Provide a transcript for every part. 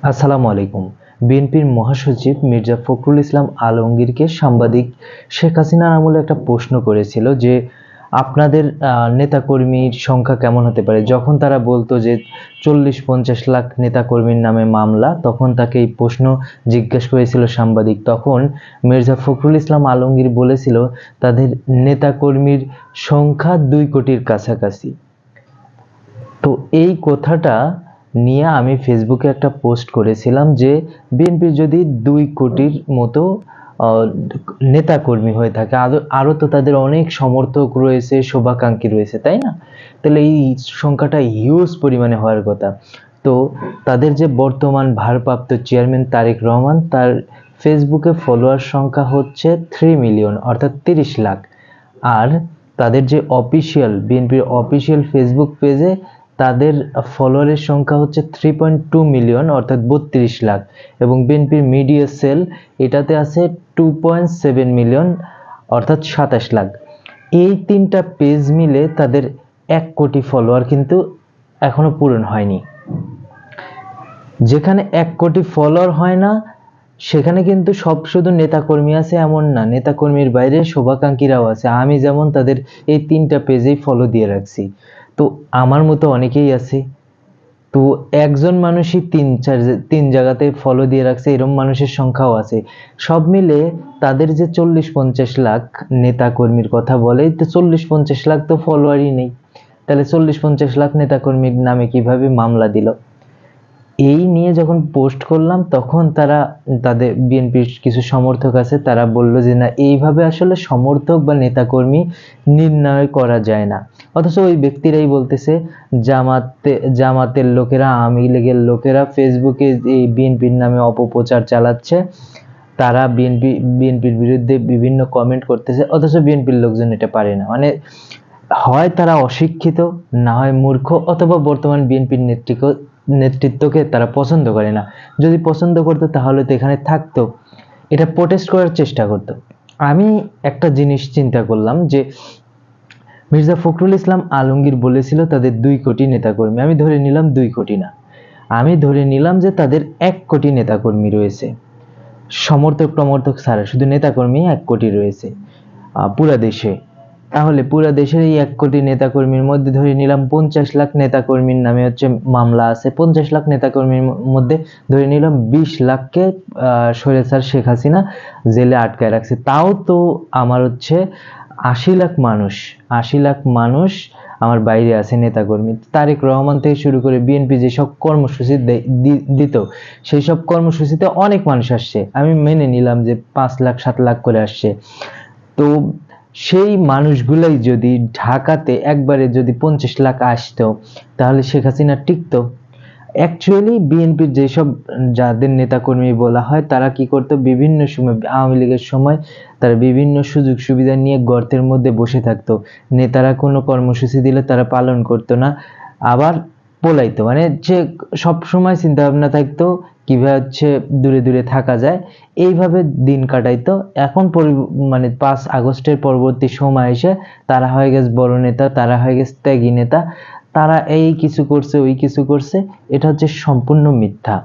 আসসালামু আলাইকুম। বিএনপির মহাসচিব মির্জা ফখরুল ইসলাম আলমগীরকে সাংবাদিক শেখ হাসিনার আমলে একটা প্রশ্ন করেছিল যে আপনাদের নেতাকর্মীর সংখ্যা কেমন হতে পারে। যখন তারা বলতো যে 40-50 লাখ নেতাকর্মীর নামে মামলা, তখন তাকে এই প্রশ্ন জিজ্ঞেস করেছিল সাংবাদিক। তখন মির্জা ফখরুল ইসলাম আলমগীর বলেছিল তাদের নেতাকর্মীর সংখ্যা 2 কোটির কাছাকাছি। তো এই কথাটা নিয়ে আমি ফেসবুকে একটা পোস্ট করেছিলাম যে বিএনপির যদি 2 কোটির মতো নেতাকর্মী হয়ে থাকে, আরো তো তাদের অনেক সমর্থক রয়েছে, শুভাকাঙ্ক্ষী রয়েছে, তাই না? তাহলে এই সংখ্যাটা হিউজ পরিমাণে হওয়ার কথা। তো তাদের যে বর্তমান ভারপ্রাপ্ত চেয়ারম্যান তারেক রহমান, তার ফেসবুকে ফলোয়ার সংখ্যা হচ্ছে 3 মিলিয়ন, অর্থাৎ 30 লাখ। আর তাদের যে বিএনপির অফিসিয়াল ফেসবুক পেজে তাদের ফলোয়ারের সংখ্যা হচ্ছে 3.2 মিলিয়ন, অর্থাৎ 32 লাখ। এবং বিএনপির মিডিয়া সেল এটাতে আছে 2.7 মিলিয়ন, অর্থাৎ 27 লাখ। এই তিনটা পেজ মিলে তাদের 1 কোটি ফলোয়ার কিন্তু এখনো পূরণ হয়নি। যেখানে 1 কোটি ফলোয়ার হয় না, সেখানে কিন্তু সব শুধু নেতাকর্মী আছে এমন না, নেতাকর্মীর বাইরে শুভাকাঙ্ক্ষীরাও আছে। আমি যেমন তাদের এই 3টা পেজেই ফলো দিয়ে রাখছি। তো আমার মতো অনেকেই আছে। তো একজন মানুষই 3 জায়গাতে ফলো দিয়ে রাখছে, এরকম মানুষের সংখ্যাও আছে। সব মিলে তাদের যে 40-50 লাখ নেতাকর্মীর কথা বলে, তো 40-50 লাখ তো ফলোয়ারই নেই। তাহলে 40-50 লাখ নেতাকর্মীর নামে কিভাবে মামলা দিল? এই নিয়ে যখন পোস্ট করলাম, তখন তাদের বিএনপির কিছু সমর্থক আছে, তারা বলল যে না, এইভাবে আসলে সমর্থক বা নেতাকর্মী নির্ণয় করা যায় না। অথচ ওই ব্যক্তিরাই বলতেছে জামাতের লোকেরা, আওয়ামী লীগের লোকেরা ফেসবুকে এই বিএনপির নামে অপপ্রচার চালাচ্ছে, তারা বিএনপির বিরুদ্ধে বিভিন্ন কমেন্ট করতেছে, অথচ বিএনপির লোকজন এটা পারে না। মানে হয় তারা অশিক্ষিত, না হয় মূর্খ, অথবা বর্তমান বিএনপির নেতৃত্বকে তারা পছন্দ করে না। যদি পছন্দ করতো তাহলে তো এখানে থাকতো, এটা প্রোটেস্ট করার চেষ্টা করতো। আমি একটা জিনিস চিন্তা করলাম যে মির্জা ফখরুল ইসলাম আলমগীর বলেছিল তাদের 2 কোটি নেতাকর্মী। আমি ধরে নিলাম 2 কোটি না, আমি ধরে নিলাম যে তাদের 1 কোটি নেতাকর্মী রয়েছে। সমর্থক ছাড়া শুধু নেতাকর্মী 1 কোটি রয়েছে পুরা দেশে। তাহলে পুরা দেশের এই 1 কোটি নেতাকর্মীর মধ্যে ধরে নিলাম 50 লাখ নেতাকর্মীর নামে হচ্ছে মামলা আছে। 50 লাখ নেতাকর্মীর মধ্যে ধরে নিলাম 20 লাখকে স্বৈরাচার শেখ হাসিনা জেলে আটকায় রাখছে। তাও তো আমার হচ্ছে 80 লাখ মানুষ আমার বাইরে আছে নেতাকর্মী। তারেক রহমান থেকে শুরু করে বিএনপি যেসব কর্মসূচি দিত, সেই সব কর্মসূচিতে অনেক মানুষ আসছে। আমি মেনে নিলাম যে 5 লাখ 7 লাখ করে আসছে। তো সেই মানুষগুলাই যদি ঢাকাতে একবারে যদি 50 লাখ আসতো, তাহলে শেখ হাসিনা টিকতো? অ্যাকচুয়ালি বিএনপির যেসব যাদের নেতাকর্মী বলা হয়, তারা কি করতো, বিভিন্ন সময় আওয়ামী লীগের সময় তারা বিভিন্ন সুযোগ সুবিধা নিয়ে গর্তের মধ্যে বসে থাকতো। নেতারা কোনো কর্মসূচি দিলে তারা পালন করতো না, আবার পলাইতো। মানে যে সব সময় চিন্তা ভাবনা থাকতো কিভাবে হচ্ছে দূরে দূরে থাকা যায়, এইভাবে দিন কাটাইতো। এখন 5 আগস্টের পরবর্তী সময় এসে তারা হয়ে গেছে বড় নেতা, তারা হয়ে গেছে ত্যাগী নেতা, তারা এই কিছু করছে, ওই কিছু করছে। এটা হচ্ছে সম্পূর্ণ মিথ্যা।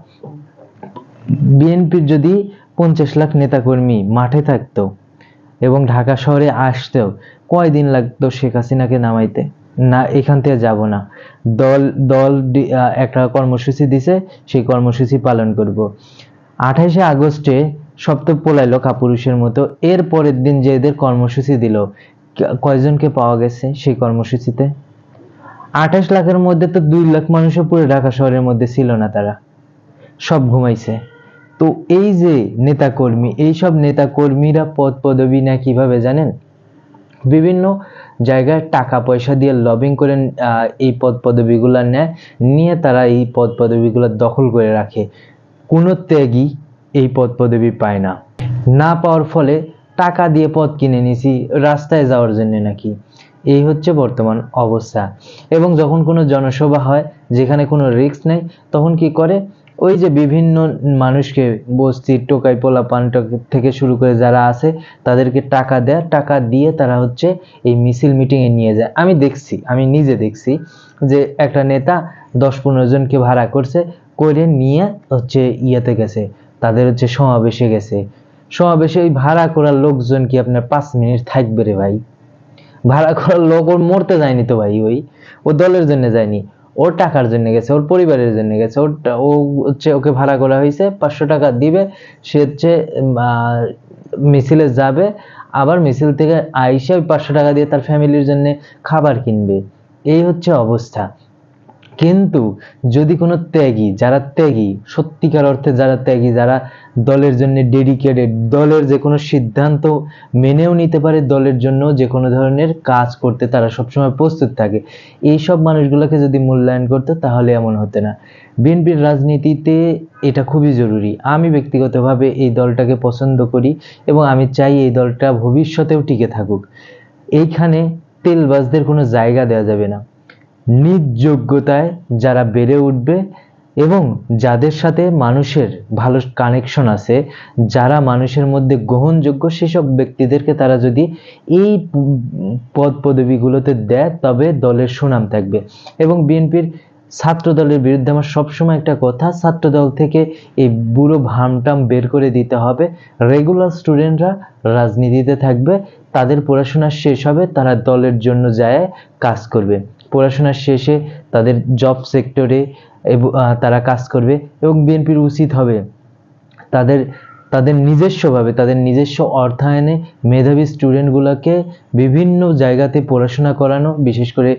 বিএনপির যদি 50 লাখ নেতাকর্মী মাঠে থাকতো এবং ঢাকা শহরে আসতেও, কয়দিন লাগতো শেখ হাসিনাকে নামাইতে? না, এখান থেকে যাব না, দল দল একটা কর্মসূচি দিছে, সেই কর্মসূচি পালন করব। 28শে আগস্টে সব তো পোলাইলো কাপুরুষের মতো। এর পরের দিন যে এদের কর্মসূচি দিল, কয়জনকে পাওয়া গেছে সেই কর্মসূচিতে? 28 লাখের মধ্যে তো 2 লাখ মানুষও পুরো ঢাকা শহরের মধ্যে ছিল না, তারা সব ঘুমাইছে। তো এই যে নেতাকর্মী, এইসব নেতাকর্মীরা পদ পদবি না কিভাবে জানেন? বিভিন্ন জায়গায় টাকা পয়সা দিয়ে লবিং করে এই পদ পদবিগুলো নিয়ে তারা এই পদ পদবিগুলো দখল করে রাখে। কোনো ত্যাগী এই পদ পদবি পায় না। না পাওয়ার ফলে টাকা দিয়ে পদ কিনে নিছি রাস্তায় যাওয়ার জন্য নাকি, এই হচ্ছে বর্তমান অবস্থা। এবং যখন কোনো জনসভা হয় যেখানে কোনো রিস্ক নেই, তখন কি করে, ওই যে বিভিন্ন মানুষকে, বস্তির টোকাই পোলাপান থেকে শুরু করে যারা আছে তাদেরকে টাকা দেয়, টাকা দিয়ে তারা হচ্ছে এই মিছিল মিটিংয়ে নিয়ে যায়। আমি নিজে দেখছি যে একটা নেতা 10-15 জনকে ভাড়া করছে, করে নিয়ে হচ্ছে ইয়েতে গেছে, তাদের হচ্ছে সমাবেশে গেছে। সমাবেশে ওই ভাড়া করা লোকজন কি আপনার 5 মিনিট থাকবে রে ভাই? ভাড়া করার লোক ওর মরতে যায়নি তো ভাই, ও দলের জন্য যায়নি, ওর টাকার জন্য গেছে, ওর পরিবারের জন্য গেছে। ও হচ্ছে ওকে ভাড়া করা হয়েছে, 500 টাকা দিবে, সে হচ্ছে মিছিলে যাবে, আবার মিছিল থেকে আইসা ওই 500 টাকা দিয়ে তার ফ্যামিলির জন্য খাবার কিনবে। এই হচ্ছে অবস্থা। কিন্তু যদি কোনো ত্যাগী, যারা ত্যাগী, সত্যিকার অর্থে যারা ত্যাগী, যারা দলের জন্য ডেডিকেটেড, দলের যে কোনো সিদ্ধান্ত মেনেও নিতে পারে, দলের জন্য যে কোনো ধরনের কাজ করতে তারা সবসময় প্রস্তুত থাকে, এইসব মানুষগুলোকে যদি মূল্যায়ন করতো তাহলে এমন হতো না। বিএনপির রাজনীতিতে এটা খুবই জরুরি। আমি ব্যক্তিগতভাবে এই দলটাকে পছন্দ করি এবং আমি চাই এই দলটা ভবিষ্যতেও টিকে থাকুক। এইখানে তেলবাজদের কোনো জায়গা দেওয়া যাবে না। নিজ যোগ্যতায় যারা বেড়ে উঠবে এবং যাদের সাথে মানুষের ভালো কানেকশন আছে, যারা মানুষের মধ্যে গ্রহণযোগ্য, সেসব ব্যক্তিদেরকে তারা যদি এই পদ পদবিগুলোতে দেয় তবে দলের সুনাম থাকবে। এবং বিএনপির ছাত্র দলের বিরুদ্ধে আমার সবসময় একটা কথা, ছাত্র দল থেকে এই বুড়ো ভামটাম বের করে দিতে হবে। রেগুলার স্টুডেন্টরা রাজনীতিতে থাকবে, তাদের পড়াশোনা শেষ হবে, তারা দলের জন্য যায় কাজ করবে। পড়াশোনার শেষে তাদের জব সেক্টরে তারা কাজ করবে এবং বিএনপির উচিত হবে তাদের তাদের নিজস্বভাবে, তাদের নিজস্ব অর্থায়নে মেধাবী স্টুডেন্টগুলোকে বিভিন্ন জায়গাতে পড়াশোনা করানো, বিশেষ করে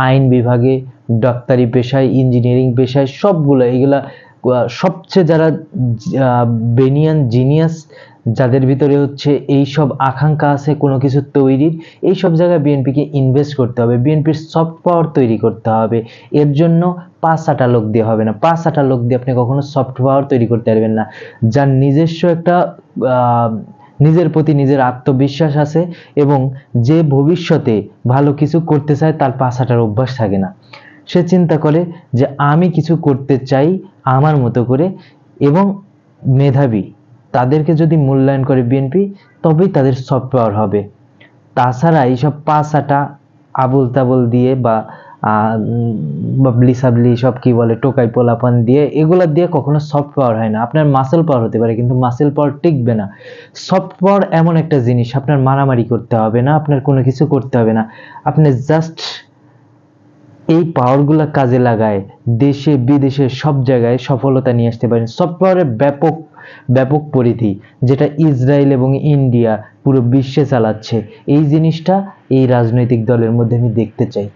আইন বিভাগে, ডাক্তারি পেশায়, ইঞ্জিনিয়ারিং পেশায়, সবগুলো এগুলা সবচেয়ে যারা বেনিয়ান জিনিয়াস, যাদের ভিতরে হচ্ছে এই সব আকাঙ্ক্ষা আছে কোনো কিছু তৈরির, এই সব জায়গায় বিএনপিকে ইনভেস্ট করতে হবে, বিএনপির সফট পাওয়ার তৈরি করতে হবে। এর জন্য 5 আটা লোক দিয়ে হবে না, 5 আটা লোক দিয়ে আপনি কখনো সফট পাওয়ার তৈরি করতে পারবেন না। যার নিজস্ব একটা নিজের প্রতি নিজের আত্মবিশ্বাস আছে এবং যে ভবিষ্যতে ভালো কিছু করতে চায়, তার 5 আটার অভ্যাস থাকে না। সে চিন্তা করে যে আমি কিছু করতে চাই আমার মতো করে, এবং মেধাবী তাদেরকে যদি মূল্যায়ন করে বিএনপি, তবেই তাদের সফট পাওয়ার হবে। তাছাড়া এইসব 5 আটা আবল তাবল দিয়ে বা বাবলি সাবলি সব কি বলে টোকাই পোলাপান দিয়ে, এগুলা দিয়ে কখনো সফট পাওয়ার হয় না। আপনার মাসেল পাওয়ার হতে পারে কিন্তু মাসেল পাওয়ার টিকবে না। সফট পাওয়ার এমন একটা জিনিস, আপনার মারামারি করতে হবে না, আপনার কোনো কিছু করতে হবে না, আপনি জাস্ট এই পাওয়ারগুলা কাজে লাগায় দেশে বিদেশে সব জায়গায় সফলতা নিয়ে আসতে পারেন। সফট পাওয়ারের ব্যাপক ব্যাপক পরিধি, যেটা ইসরায়েল এবং ইন্ডিয়া পুরো বিশ্বে চালাচ্ছে, এই জিনিসটা এই রাজনৈতিক দলের মধ্যে আমি দেখতে চাই।